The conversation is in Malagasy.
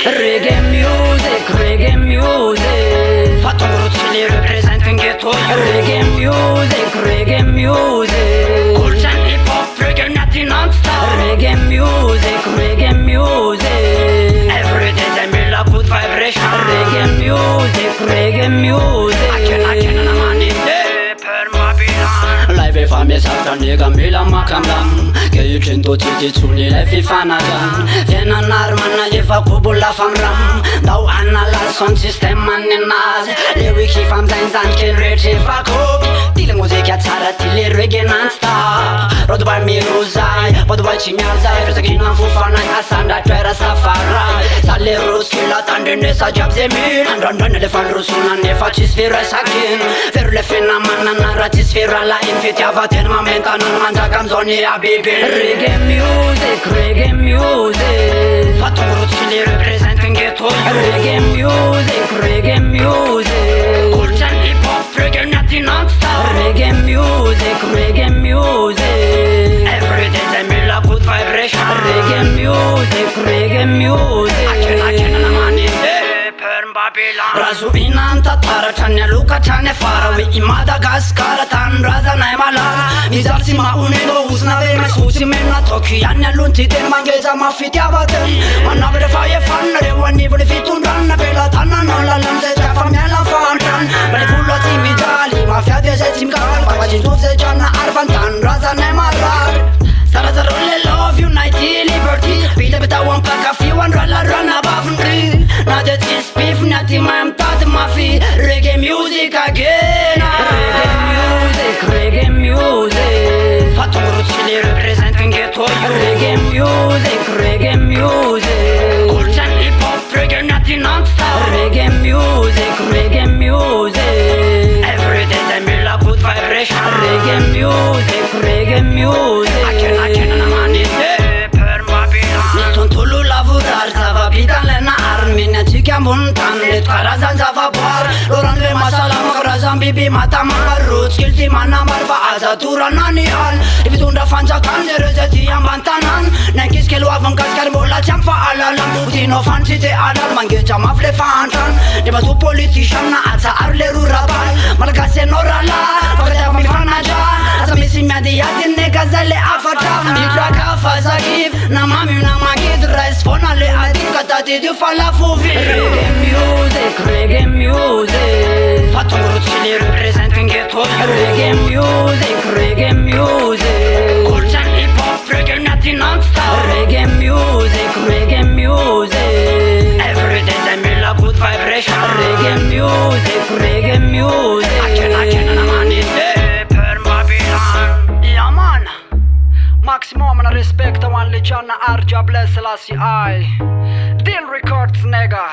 Reggae music Fatto Ruzzini representa un ghetto. Reggae music Culture hip hop, reggae nati non-stop. Reggae music Every day they make a good vibration. Reggae music Aken amani per Babylon. Live e fammi salta nega mila makamlam. Che io cento titi tsuni le fi fanagan. Viena narmana efa kubulla famram. Dau anna la son sistema ninaz. Le wiki fam zain che reche fa cook. Tile muzica tsara tile reggae non-stop. Road by me ruzai, pod by chimiazai. Fresa gina fufanai asanda twera safarai. Sale ruski la tandene sa jabze min. Andran le fan rusuna ne faci sfera sakin. Fer le fena manana rati sfera la infiti avaten mamenta non mangia canzoni a bibi. Reggae music Fatto Ruzzini representa un ghetto. Reggae music Culture hip hop, reggae nati non-stop. Reggae music Every day they make a good vibration. Reggae music Aken amani per Babylon. Razu inanta tara chane luka chane farawe in Madagascar tan raza nai mala. Mizarsi ma unego usna ve ma susi menna toki anna lunti ten mangeza ma fiti avaten. Manna bre faye fanre wani bre fitun ranna bela tanna non la lamse ja famela fantan. Bre fulla timi dali ma fiade se timgal pagaji tuze janna arvan tan raza nai mala. Salazar only love unity liberty. Pile beta one pack of you and run above me. Now that is beef nati ma am tat mafi. Reggae music again. Reggae music Fatto Ruzzini representa un ghetto. Reggae music Culture hip hop, reggae nati non-stop. Reggae music Every day they make a good vibration. Reggae music Aken amani per Babylon. Nitton tulu lavurar zava bidan lena armina chica montan. Net karazan zava bar Loran le masala magrazan bibi mata magarut. Skilti mana marva aza turanani al. Ibitunda fanza kan rezeti ambantanan. Nekis kelo avangas karbola champa alalam. Utino fanci te alal mange chama fle fantan. Deba tu politician na aza arle rurabal. Malgase norala Pagata mi fanaja Asa misi mediatin ne gazale afata. Mitra kafa zakif Na mami na magid Rais fonale adin katati du fala fuvi. Reggae music Fatto Ruzzini representa un ghetto. Reggae music Culture hip hop, reggae nati non-stop. Reggae music Every day they make a good vibration. Reggae music Aken amani per Babylon. Ja man Maximum respekt och one legend Arja bless Lassie I Deal Records nigga.